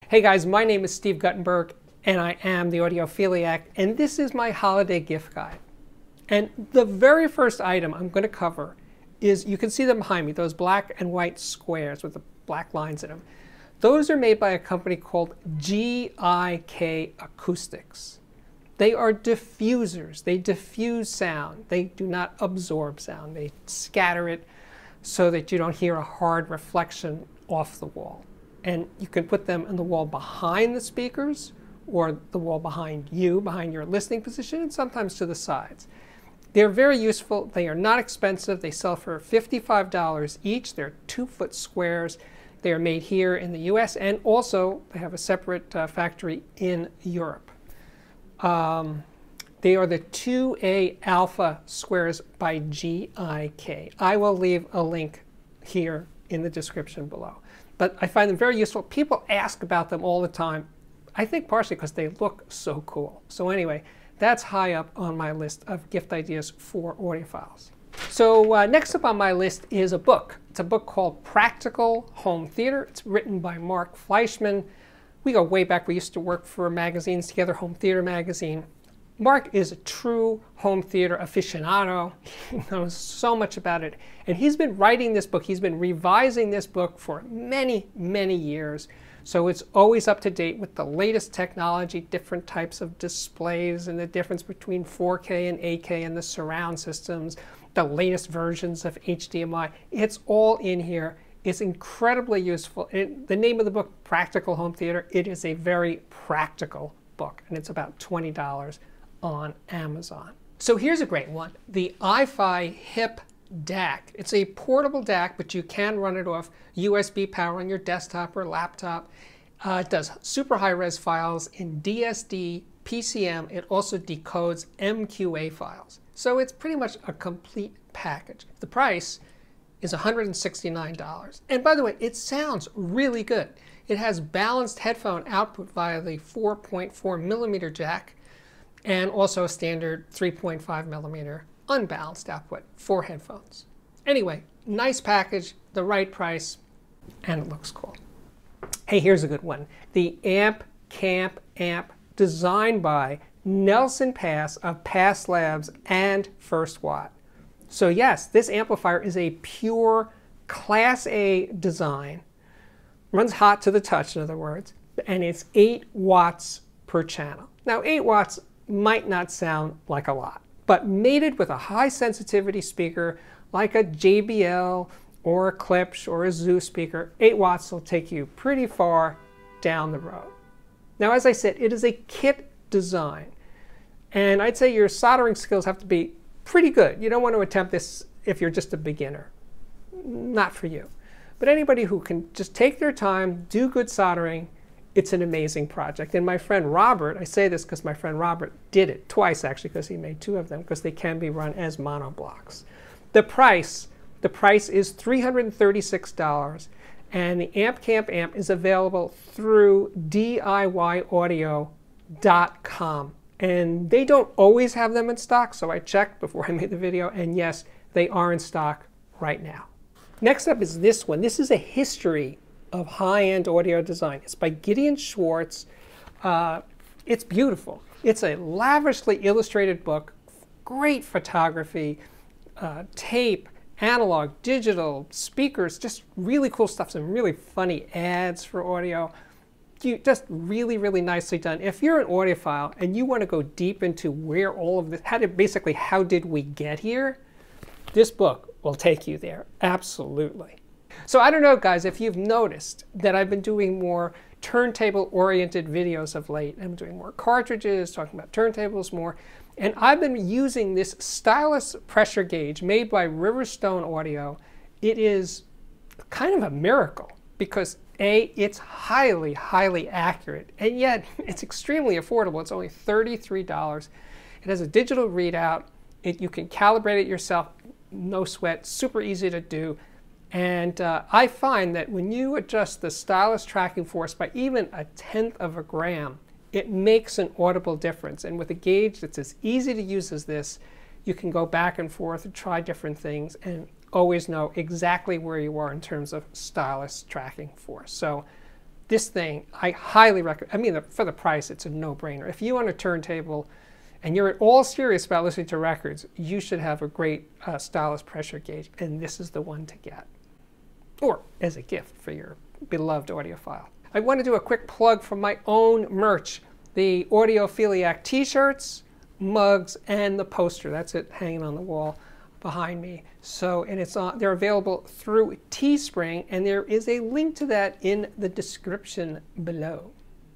Hey guys, my name is Steve Guttenberg and I am the Audiophiliac, and this is my holiday gift guide. And the very first item I'm going to cover is, you can see them behind me, those black and white squares with the black lines in them. Those are made by a company called GIK Acoustics. They are diffusers. They diffuse sound. They do not absorb sound. They scatter it so that you don't hear a hard reflection off the wall. And you can put them in the wall behind the speakers or the wall behind you, behind your listening position, and sometimes to the sides. They're very useful. They are not expensive. They sell for $55 each. They're 2-foot squares. They are made here in the US, and also they have a separate factory in Europe. They are the 2A Alpha squares by GIK. I will leave a link here in the description below. But I find them very useful. People ask about them all the time. I think partially because they look so cool. So anyway, that's high up on my list of gift ideas for audiophiles. So next up on my list is a book. It's a book called Practical Home Theater. It's written by Mark Fleischman. We go way back. We used to work for magazines together, Home Theater magazine. Mark is a true home theater aficionado. He knows so much about it. And he's been writing this book. He's been revising this book for many, many years. So it's always up to date with the latest technology, different types of displays, and the difference between 4K and 8K and the surround systems, the latest versions of HDMI. It's all in here. It's incredibly useful. The name of the book, Practical Home Theater, it is a very practical book, and it's about $20 on Amazon. So here's a great one, the IFI Hip DAC. It's a portable DAC, but you can run it off USB power on your desktop or laptop. It does super high-res files in DSD, PCM. It also decodes MQA files. So it's pretty much a complete package. The price is $169. And by the way, it sounds really good. It has balanced headphone output via the 4.4 millimeter jack, and also a standard 3.5 millimeter unbalanced output for headphones. Anyway, nice package, the right price, and it looks cool. Hey, here's a good one. The Amp Camp Amp, designed by Nelson Pass of Pass Labs and First Watt. So yes, this amplifier is a pure Class A design. Runs hot to the touch, in other words, and it's 8 watts per channel. Now 8 watts might not sound like a lot, but mated with a high sensitivity speaker like a JBL or a Klipsch or a Zoo speaker, 8 watts will take you pretty far down the road. Now, as I said, it is a kit design, and I'd say your soldering skills have to be pretty good. You don't want to attempt this if you're just a beginner. Not for you. But anybody who can just take their time, do good soldering, it's an amazing project. And my friend Robert, I say this because my friend Robert did it twice actually, because he made 2 of them, because they can be run as monoblocks. The price is $336, and the Amp Camp Amp is available through DIYaudio.com. And they don't always have them in stock, so I checked before I made the video, and yes, they are in stock right now. Next up is this one. This is a history of high-end audio design. It's by Gideon Schwartz. It's beautiful. It's a lavishly illustrated book, great photography, tape, analog, digital, speakers, just really cool stuff, some really funny ads for audio. Just really, really nicely done. If you're an audiophile and you want to go deep into where all of this, how did we get here, this book will take you there, absolutely. So I don't know, guys, if you've noticed that I've been doing more turntable-oriented videos of late. I'm doing more cartridges, talking about turntables more. And I've been using this stylus pressure gauge made by Riverstone Audio. It is kind of a miracle because A, it's highly, highly accurate, and yet it's extremely affordable. It's only $33. It has a digital readout. You can calibrate it yourself, no sweat, super easy to do. And I find that when you adjust the stylus tracking force by even 1/10 of a gram, it makes an audible difference. And with a gauge that's as easy to use as this, you can go back and forth and try different things and always know exactly where you are in terms of stylus tracking force. So this thing, I highly recommend. I mean, for the price, it's a no-brainer. If you own a turntable and you're at all serious about listening to records, you should have a great stylus pressure gauge, and this is the one to get. Or as a gift for your beloved audiophile. I want to do a quick plug for my own merch, the Audiophiliac t-shirts, mugs, and the poster. That's it hanging on the wall behind me. So, and they're available through Teespring, and there is a link to that in the description below.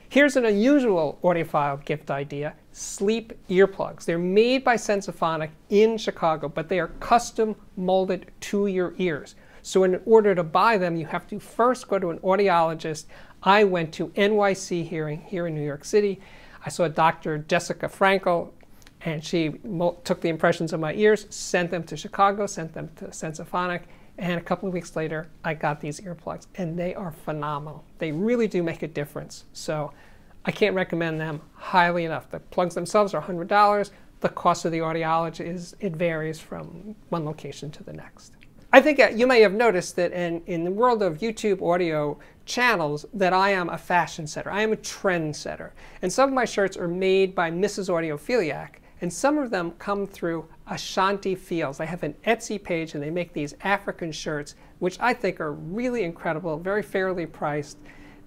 Here's an unusual audiophile gift idea: sleep earplugs. They're made by Sensophonic in Chicago, but they are custom molded to your ears. So in order to buy them, you have to first go to an audiologist. I went to NYC Hearing here in New York City. I saw Dr. Jessica Frankel, and she took the impressions of my ears, sent them to Chicago, sent them to Sensophonic, and a couple of weeks later, I got these earplugs, and they are phenomenal. They really do make a difference. So I can't recommend them highly enough. The plugs themselves are $100. The cost of the audiologist, it varies from one location to the next. I think you may have noticed that in the world of YouTube audio channels that I am a fashion setter. I am a trend setter. And some of my shirts are made by Mrs. Audiophiliac, and some of them come through Ashanti Fields. They have an Etsy page, and they make these African shirts, which I think are really incredible, very fairly priced.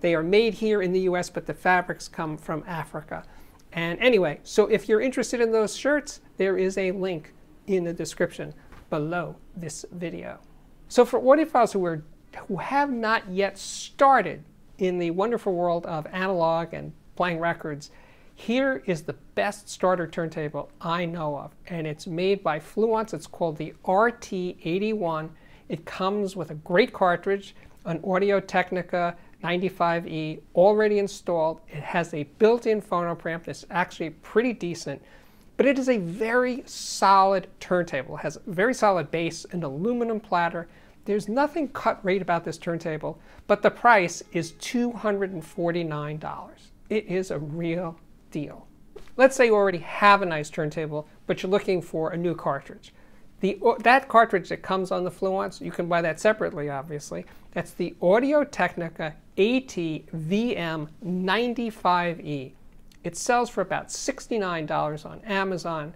They are made here in the US, but the fabrics come from Africa. And anyway, so if you're interested in those shirts, there is a link in the description below this video. So for audiophiles who have not yet started in the wonderful world of analog and playing records, here is the best starter turntable I know of, and it's made by Fluence. It's called the RT81. It comes with a great cartridge, an Audio-Technica 95E already installed. It has a built-in phono preamp that's actually pretty decent. But it is a very solid turntable. It has a very solid base, an aluminum platter. There's nothing cut rate about this turntable, but the price is $249. It is a real deal. Let's say you already have a nice turntable, but you're looking for a new cartridge. That cartridge that comes on the Fluence, you can buy that separately, obviously. That's the Audio-Technica AT-VM 95E. It sells for about $69 on Amazon.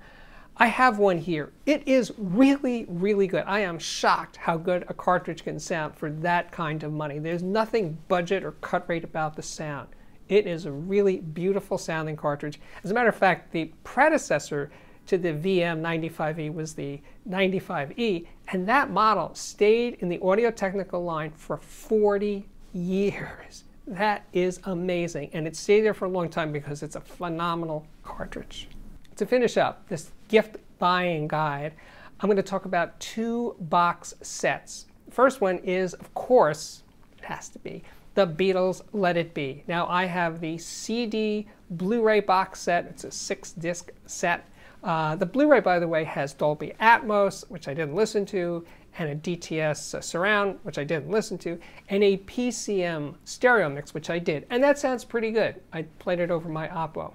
I have one here. It is really, really good. I am shocked how good a cartridge can sound for that kind of money. There's nothing budget or cut rate about the sound. It is a really beautiful sounding cartridge. As a matter of fact, the predecessor to the VM95E was the 95E, and that model stayed in the Audio-Technica line for 40 years. That is amazing, and it stayed there for a long time because it's a phenomenal cartridge. To finish up this gift buying guide, I'm going to talk about two box sets. The first one is, of course, it has to be, the Beatles' Let It Be. Now I have the CD Blu-ray box set. It's a 6-disc set. The Blu-ray, by the way, has Dolby Atmos, which I didn't listen to, and a DTS surround, which I didn't listen to, and a PCM stereo mix, which I did. And that sounds pretty good. I played it over my Oppo.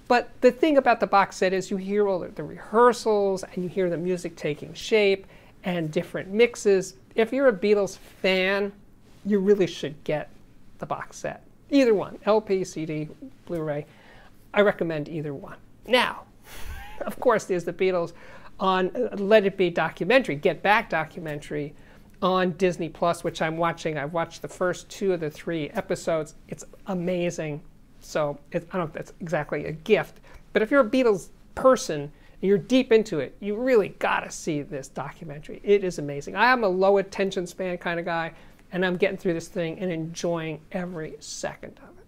But the thing about the box set is you hear all the rehearsals, and you hear the music taking shape, and different mixes. If you're a Beatles fan, you really should get the box set. Either one, LP, CD, Blu-ray. I recommend either one. Now, of course, there's the Beatles on Let It Be documentary, Get Back documentary on Disney Plus, which I'm watching. I've watched the first 2 of the 3 episodes. It's amazing. So I don't know if that's exactly a gift, but if you're a Beatles person and you're deep into it, you really gotta see this documentary. It is amazing. I am a low attention span kind of guy, and I'm getting through this thing and enjoying every second of it.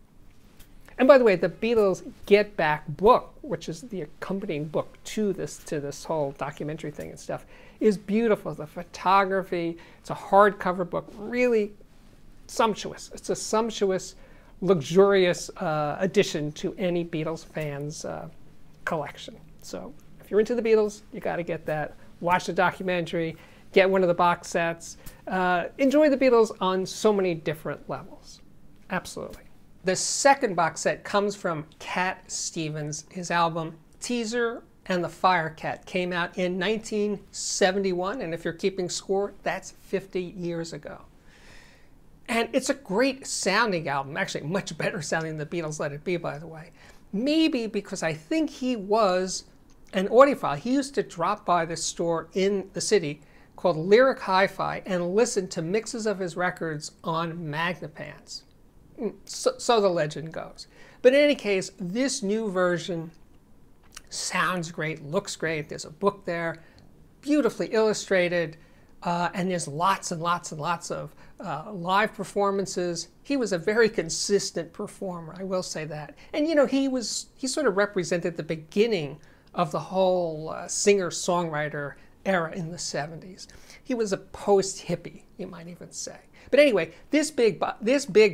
And by the way, the Beatles Get Back book, which is the accompanying book to this whole documentary thing and stuff, is beautiful. The photography, it's a hardcover book, really sumptuous. It's a sumptuous, luxurious addition to any Beatles fans' collection. So if you're into the Beatles, you got to get that. Watch the documentary, get one of the box sets. Enjoy the Beatles on so many different levels. Absolutely. The second box set comes from Cat Stevens. His album Teaser and the Fire Cat came out in 1971, and if you're keeping score, that's 50 years ago. And it's a great sounding album, actually much better sounding than the Beatles' Let It Be, by the way. Maybe because I think he was an audiophile. He used to drop by this store in the city called Lyric Hi-Fi and listen to mixes of his records on Magnapans. So the legend goes. But in any case, this new version sounds great, looks great. There's a book there, beautifully illustrated, and there's lots and lots and lots of live performances. He was a very consistent performer, I will say that. And you know, he sort of represented the beginning of the whole singer-songwriter era in the 70s. He was a post-hippie, you might even say. But anyway, this big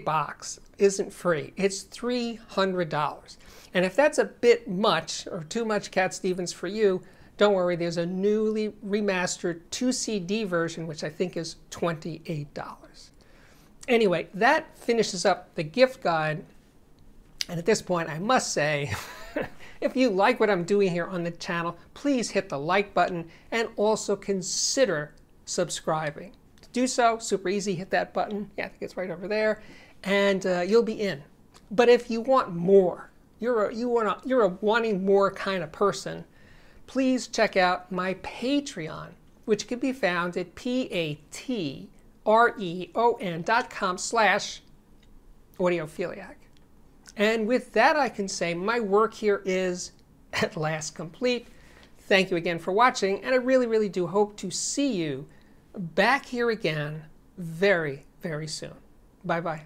box isn't free. It's $300. And if that's a bit much, or too much Cat Stevens for you, don't worry, there's a newly remastered 2 CD version, which I think is $28. Anyway, that finishes up the gift guide. And at this point, I must say, if you like what I'm doing here on the channel, please hit the like button and also consider subscribing. To do so, super easy, hit that button. Yeah, I think it's right over there. And you'll be in. But if you want more, you're a wanting more kind of person, please check out my Patreon, which can be found at patreon.com/audiophiliac. And with that, I can say my work here is at last complete. Thank you again for watching, and I really, really do hope to see you back here again very, very soon. Bye-bye.